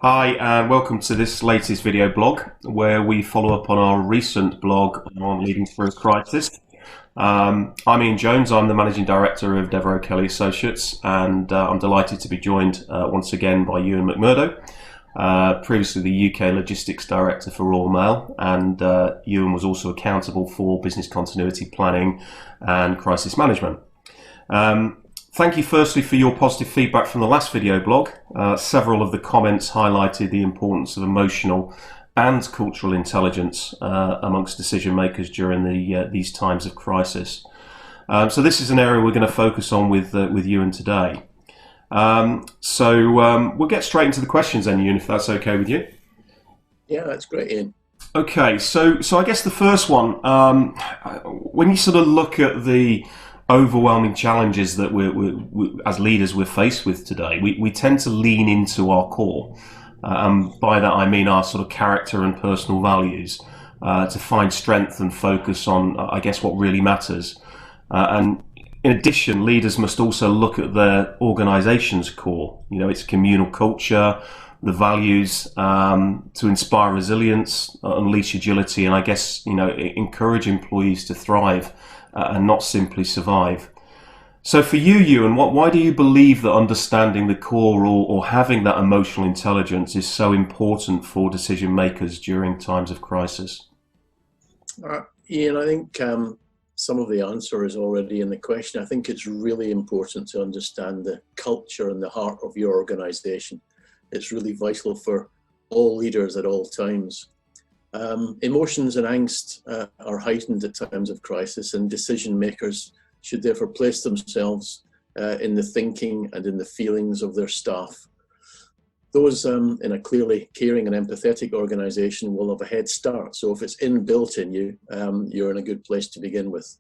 Hi, and welcome to this latest video blog where we follow up on our recent blog on leading through a crisis. I'm Ian Jones, I'm the Managing Director of Devereaux Kelly Associates, and I'm delighted to be joined once again by Euan McMurdo, previously the UK Logistics Director for Royal Mail, and Euan was also accountable for business continuity planning and crisis management. Thank you firstly for your positive feedback from the last video blog. Several of the comments highlighted the importance of emotional and cultural intelligence amongst decision makers during these times of crisis. So this is an area we're going to focus on with Euan today. We'll get straight into the questions then, Euan, if that's okay with you. Yeah, that's great, Ian. Okay, so I guess the first one, when you sort of look at the overwhelming challenges that we as leaders we're faced with today, we tend to lean into our core. By that I mean our sort of character and personal values to find strength and focus on, I guess, what really matters. And in addition, leaders must also look at their organisation's core, its communal culture, the values, to inspire resilience, unleash agility, and I guess, encourage employees to thrive and not simply survive. So for you, Euan, why do you believe that understanding the core or having that emotional intelligence is so important for decision makers during times of crisis? Ian, I think some of the answer is already in the question. I think it's really important to understand the culture and the heart of your organisation. It's really vital for all leaders at all times. Emotions and angst are heightened at times of crisis, and decision makers should therefore place themselves in the thinking and in the feelings of their staff. Those in a clearly caring and empathetic organisation will have a head start. So if it's inbuilt in you, you're in a good place to begin with.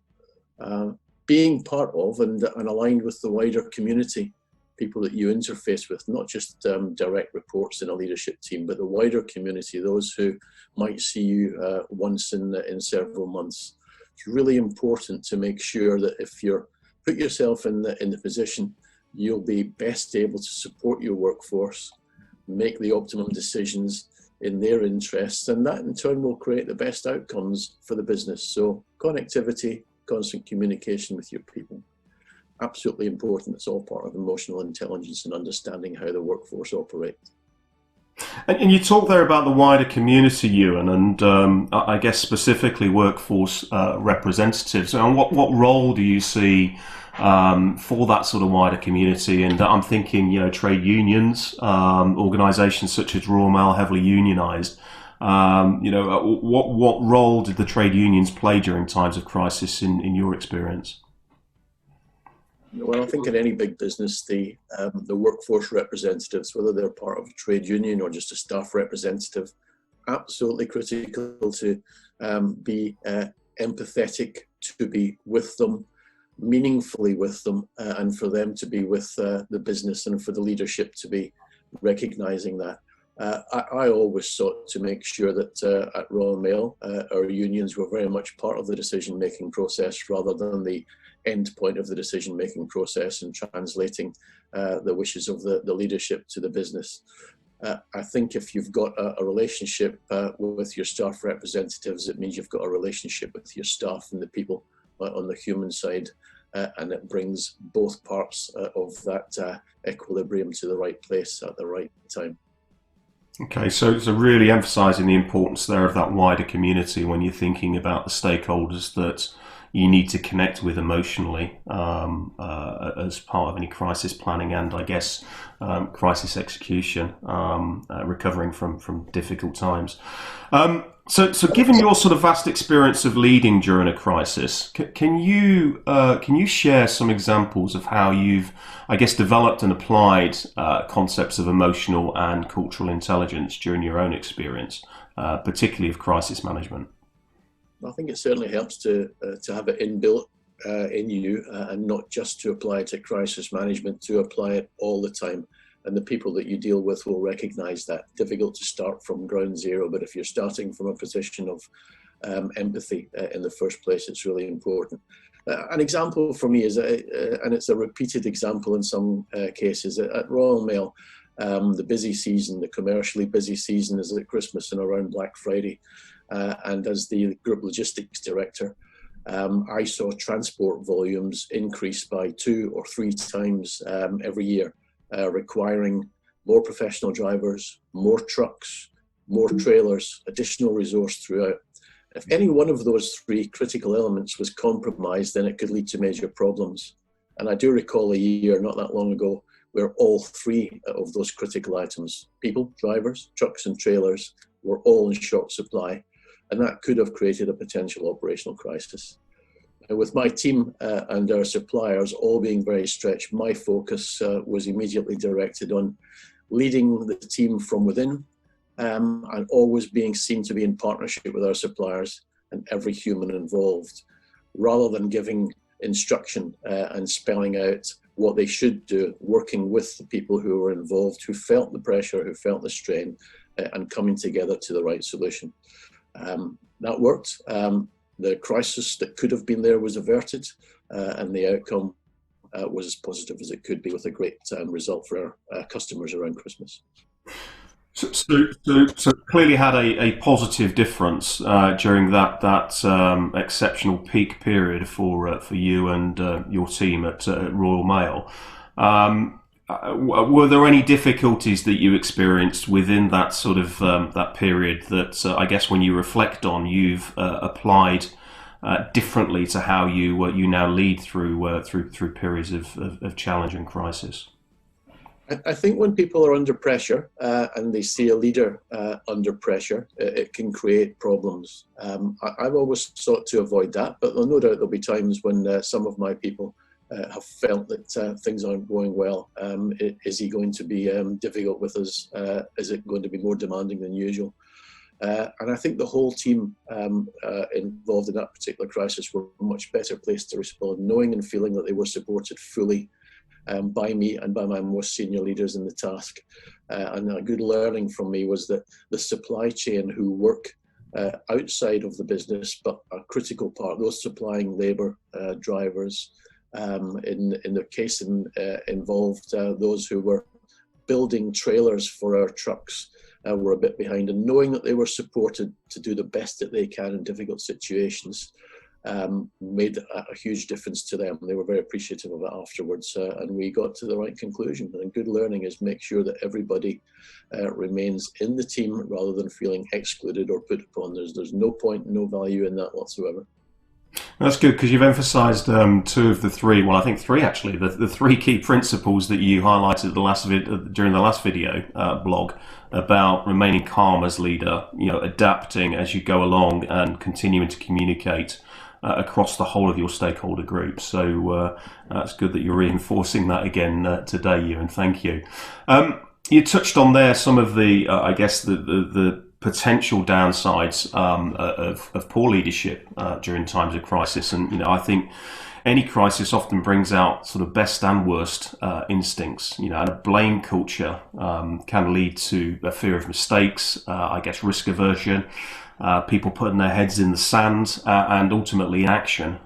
Being part of and aligned with the wider community, people that you interface with, not just direct reports in a leadership team, but the wider community, those who might see you once in several months. It's really important to make sure that if you're put yourself in the position, you'll be best able to support your workforce, make the optimum decisions in their interests, and that in turn will create the best outcomes for the business. So connectivity, constant communication with your people. Absolutely important. It's all part of emotional intelligence and understanding how the workforce operates. And you talk there about the wider community, Euan, and I guess specifically workforce representatives. And what role do you see for that sort of wider community? And I'm thinking, trade unions, organisations such as Royal Mail, heavily unionised. What role did the trade unions play during times of crisis in your experience? Well, I think in any big business, the workforce representatives, whether they're part of a trade union or just a staff representative, absolutely critical to be empathetic, to be with them, meaningfully with them, and for them to be with the business and for the leadership to be recognising that. I always sought to make sure that at Royal Mail, our unions were very much part of the decision-making process rather than the end point of the decision-making process and translating the wishes of the leadership to the business. I think if you've got a relationship with your staff representatives, it means you've got a relationship with your staff and the people on the human side, and it brings both parts of that equilibrium to the right place at the right time. Okay, so really emphasising the importance there of that wider community when you're thinking about the stakeholders that you need to connect with emotionally as part of any crisis planning and, I guess, crisis execution, recovering from difficult times. So given your sort of vast experience of leading during a crisis, can you share some examples of how you've, I guess, developed and applied concepts of emotional and cultural intelligence during your own experience, particularly of crisis management? I think it certainly helps to have it inbuilt in you and not just to apply it to crisis management, to apply it all the time. And the people that you deal with will recognize that. Difficult to start from ground zero, but if you're starting from a position of empathy in the first place, it's really important. An example for me is, and it's a repeated example in some cases, at Royal Mail, The busy season, the commercially busy season, is at Christmas and around Black Friday. And as the group logistics director, I saw transport volumes increase by 2 or 3 times every year, requiring more professional drivers, more trucks, more trailers, additional resource throughout. If any one of those 3 critical elements was compromised, then it could lead to major problems. And I do recall a year not that long ago where all 3 of those critical items, people, drivers, trucks and trailers, were all in short supply. And that could have created a potential operational crisis. With my team and our suppliers all being very stretched, my focus was immediately directed on leading the team from within and always being seen to be in partnership with our suppliers and every human involved, rather than giving instruction and spelling out what they should do, working with the people who were involved, who felt the pressure, who felt the strain, and coming together to the right solution. That worked. The crisis that could have been there was averted, and the outcome was as positive as it could be, with a great result for our customers around Christmas. So clearly had a positive difference during that exceptional peak period for you and your team at Royal Mail. Were there any difficulties that you experienced within that sort of that period that I guess when you reflect on, you've applied differently to how you now lead through periods of challenge and crisis? I think when people are under pressure and they see a leader under pressure, it can create problems. I've always sought to avoid that, but no doubt there'll be times when some of my people have felt that things aren't going well. Is he going to be difficult with us? Is it going to be more demanding than usual? And I think the whole team involved in that particular crisis were much better placed to respond, knowing and feeling that they were supported fully by me and by my most senior leaders in the task. And a good learning from me was that the supply chain who work outside of the business, but a critical part, those supplying labour, drivers, in their case involved those who were building trailers for our trucks, were a bit behind, and knowing that they were supported to do the best that they can in difficult situations made a huge difference to them. They were very appreciative of it afterwards, and we got to the right conclusion. And good learning is make sure that everybody remains in the team rather than feeling excluded or put upon. There's no point, no value in that whatsoever. That's good, because you've emphasised 2 of the 3. Well, I think 3 actually. The 3 key principles that you highlighted during the last video blog about remaining calm as leader, adapting as you go along, and continuing to communicate across the whole of your stakeholder group. So it's good that you're reinforcing that again today, Euan. Thank you. You touched on there some of the, I guess, the potential downsides of poor leadership during times of crisis. And, I think any crisis often brings out sort of best and worst instincts, and a blame culture can lead to a fear of mistakes, I guess risk aversion, people putting their heads in the sand, and ultimately inaction.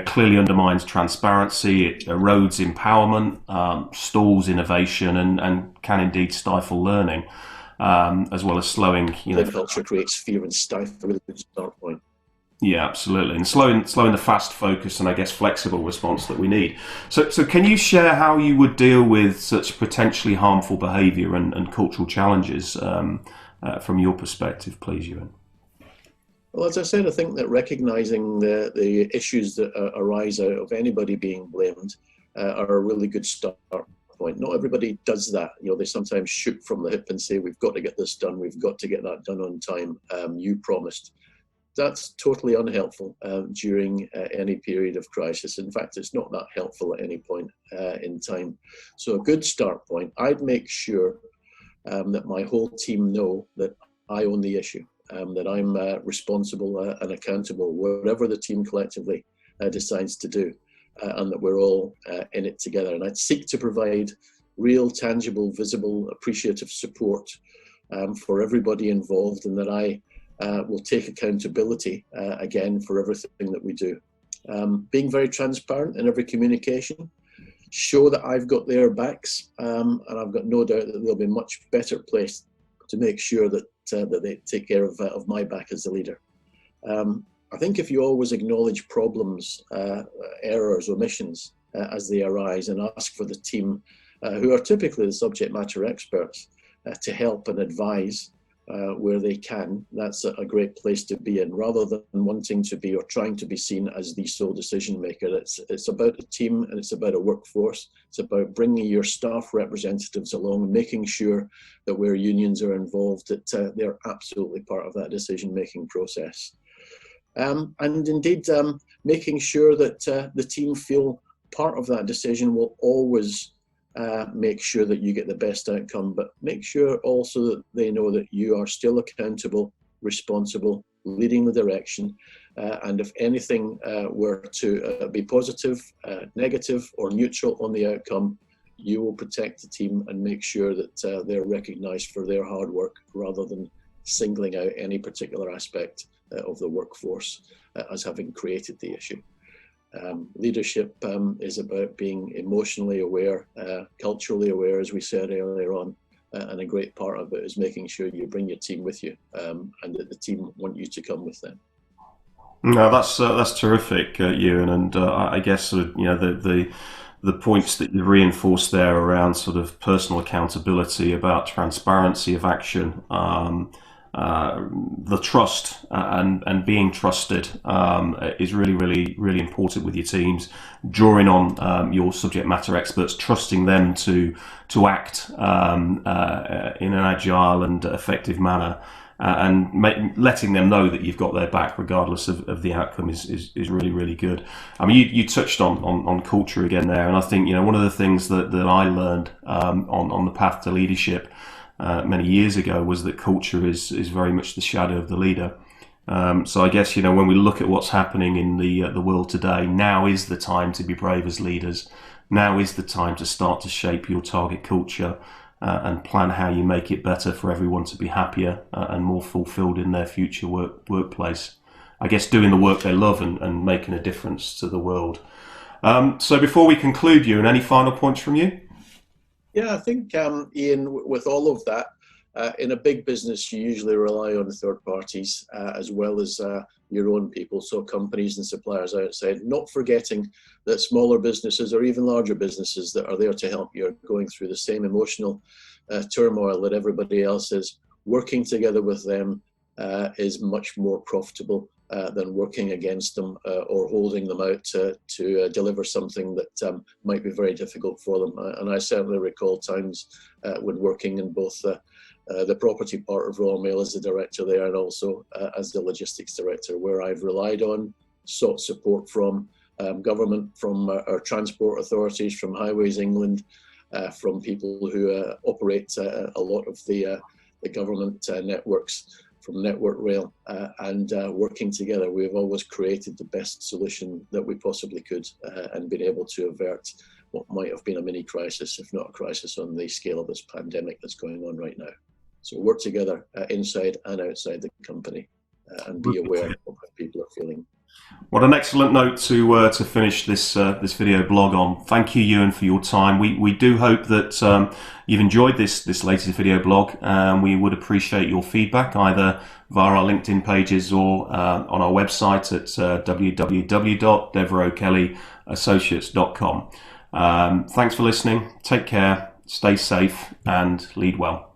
Clearly undermines transparency, it erodes empowerment, stalls innovation, and can indeed stifle learning. As well as slowing, The culture creates fear and stifle, really good start point. Yeah, absolutely, and slowing the fast focus and I guess flexible response that we need. So can you share how you would deal with such potentially harmful behaviour and cultural challenges from your perspective, please, Euan? Well, as I said, I think that recognising the issues that arise out of anybody being blamed are a really good start point. Not everybody does that. They sometimes shoot from the hip and say, we've got to get this done, we've got to get that done on time, you promised. That's totally unhelpful during any period of crisis. In fact, it's not that helpful at any point in time. So a good start point, I'd make sure that my whole team know that I own the issue, that I'm responsible and accountable, whatever the team collectively decides to do. And that we're all in it together. And I'd seek to provide real, tangible, visible, appreciative support for everybody involved, and that I will take accountability again for everything that we do. Being very transparent in every communication, show that I've got their backs, and I've got no doubt that they'll be much better placed to make sure that that they take care of my back as the leader. I think if you always acknowledge problems, errors, omissions as they arise, and ask for the team, who are typically the subject matter experts, to help and advise where they can, that's a great place to be in, rather than wanting to be or trying to be seen as the sole decision maker. It's about a team, and it's about a workforce. It's about bringing your staff representatives along, making sure that where unions are involved, that they're absolutely part of that decision making process. And indeed, making sure that the team feel part of that decision will always make sure that you get the best outcome, but make sure also that they know that you are still accountable, responsible, leading the direction, and if anything were to be positive, negative, or neutral on the outcome, you will protect the team and make sure that they're recognised for their hard work, rather than singling out any particular aspect of the workforce as having created the issue. Leadership is about being emotionally aware, culturally aware, as we said earlier on, and a great part of it is making sure you bring your team with you, and that the team want you to come with them. No, that's terrific, Euan, and I guess sort of, you know, the points that you reinforced there around sort of personal accountability, about transparency of action, the trust and being trusted is really important with your teams. Drawing on your subject matter experts, trusting them to act in an agile and effective manner, and letting them know that you've got their back regardless of the outcome is really good. I mean, you touched on culture again there, and I think, you know, one of the things that I learned on the path to leadership many years ago was that culture is very much the shadow of the leader. So I guess, you know, when we look at what's happening in the world today, now is the time to be brave as leaders. Now is the time to start to shape your target culture and plan how you make it better for everyone to be happier and more fulfilled in their future workplace. I guess doing the work they love and making a difference to the world. So before we conclude, Euan, any final points from you? Yeah, I think, Ian, with all of that, in a big business, you usually rely on third parties as well as your own people, so companies and suppliers outside, not forgetting that smaller businesses or even larger businesses that are there to help you are going through the same emotional turmoil that everybody else is. Working together with them is much more profitable than working against them or holding them out to deliver something that might be very difficult for them. And I certainly recall times when working in both the property part of Royal Mail as the director there, and also as the logistics director, where I've relied on, sought support from government, from our transport authorities, from Highways England, from people who operate a lot of the government networks, from Network Rail, and working together, we've always created the best solution that we possibly could, and been able to avert what might have been a mini crisis, if not a crisis on the scale of this pandemic that's going on right now. So work together inside and outside the company, and be aware of how people are feeling. What an excellent note to finish this video blog on. Thank you, Euan, for your time. We do hope that you've enjoyed this latest video blog, and we would appreciate your feedback either via our LinkedIn pages or on our website at www.devereauxkellyassociates.com. Thanks for listening. Take care, stay safe, and lead well.